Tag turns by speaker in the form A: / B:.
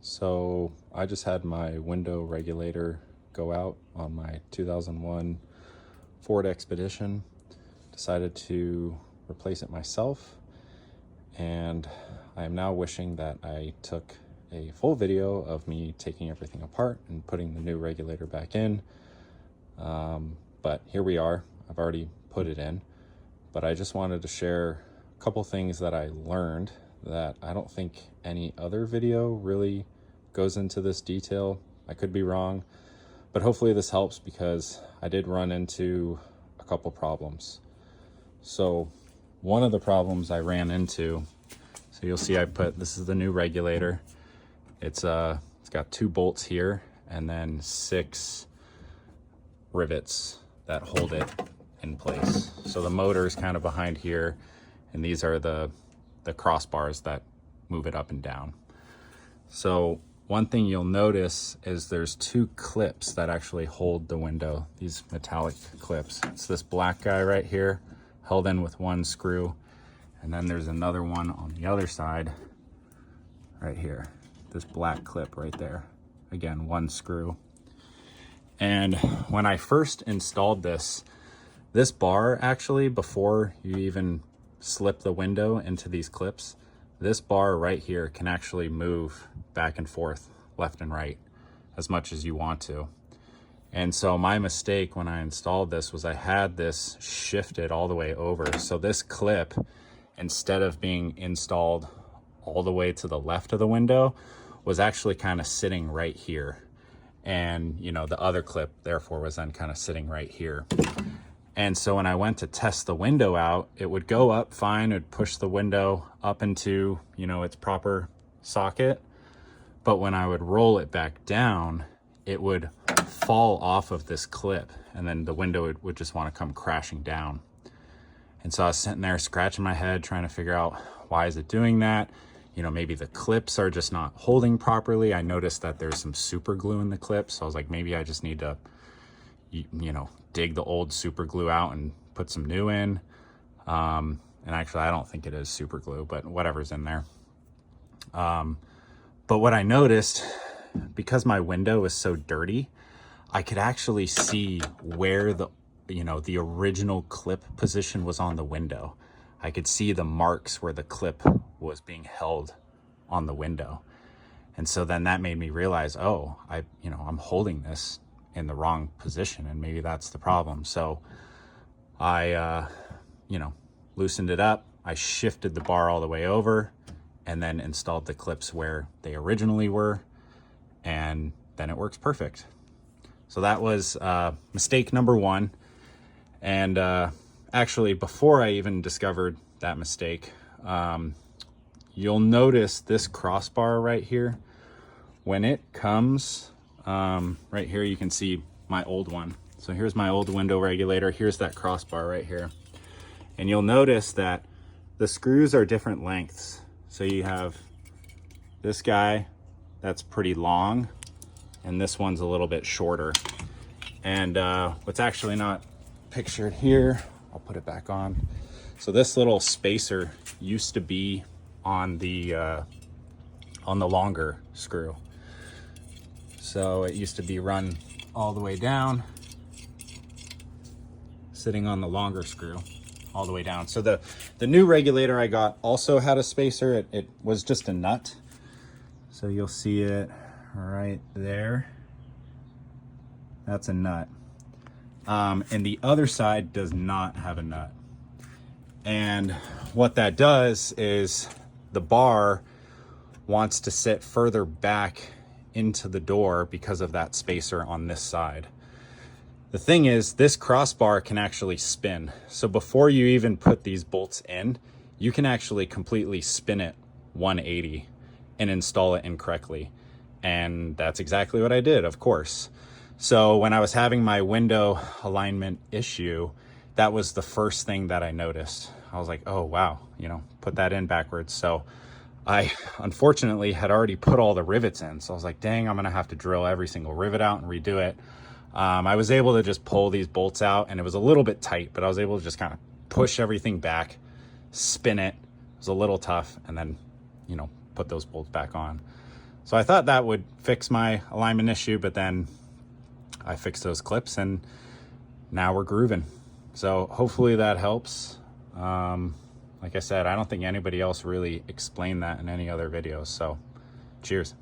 A: So I just had my window regulator go out on my 2001 Ford Expedition. Decided to replace it myself, and I am now wishing that I took a full video of me taking everything apart and putting the new regulator back in. But here we are. I've already put it in, but I just wanted to share a couple things that I learned that I don't think any other video really goes into this detail. I could be wrong, but hopefully this helps because I did run into a couple problems. So one of the problems I ran into, so you'll see this is the new regulator. It's got 2 bolts here and then 6 rivets that hold it in place. So the motor is kind of behind here, and these are the crossbars that move it up and down. So one thing you'll notice is there's 2 clips that actually hold the window, these metallic clips. It's this black guy right here, held in with 1 screw, and then there's another one on the other side right here, this black clip right there, again 1 screw. And when I first installed this bar, actually, before you even slip the window into these clips, this bar right here can actually move back and forth, left and right, as much as you want to. And so my mistake when I installed this was I had this shifted all the way over. So this clip, instead of being installed all the way to the left of the window, was actually kind of sitting right here. And the other clip therefore was then kind of sitting right here. And so when I went to test the window out, it would go up fine. It would push the window up into, its proper socket. But when I would roll it back down, it would fall off of this clip, and then the window would just want to come crashing down. And so I was sitting there scratching my head, trying to figure out, why is it doing that? Maybe the clips are just not holding properly. I noticed that there's some super glue in the clips. So I was like, maybe I just need to, dig the old super glue out and put some new in. And actually, I don't think it is super glue, but whatever's in there. But what I noticed, because my window is so dirty, I could actually see where the original clip position was on the window. I could see the marks where the clip was being held on the window. And so then that made me realize, I'm holding this in the wrong position, and maybe that's the problem. So I, loosened it up. I shifted the bar all the way over and then installed the clips where they originally were. And then it works perfect. So that was mistake number 1. And actually, before I even discovered that mistake, you'll notice this crossbar right here. When it comes, right here, you can see my old one. So here's my old window regulator. Here's that crossbar right here. And you'll notice that the screws are different lengths. So you have this guy that's pretty long, and this one's a little bit shorter. And what's actually not pictured here, I'll put it back on. So this little spacer used to be on the longer screw. So it used to be run all the way down, sitting on the longer screw all the way down. So the new regulator I got also had a spacer. It was just a nut. So you'll see it right there. That's a nut. And the other side does not have a nut. And what that does is the bar wants to sit further back into the door because of that spacer on this side. The thing is, this crossbar can actually spin. So before you even put these bolts in, you can actually completely spin it 180 and install it incorrectly. And that's exactly what I did, of course. So when I was having my window alignment issue, that was the first thing that I noticed. I was like, oh, wow, put that in backwards. So I unfortunately had already put all the rivets in. So I was like, dang, I'm gonna have to drill every single rivet out and redo it. I was able to just pull these bolts out, and it was a little bit tight, but I was able to just kind of push everything back, spin it. It was a little tough, and then, put those bolts back on. So I thought that would fix my alignment issue, but then I fixed those clips and now we're grooving. So hopefully that helps. Like I said, I don't think anybody else really explained that in any other videos. So cheers.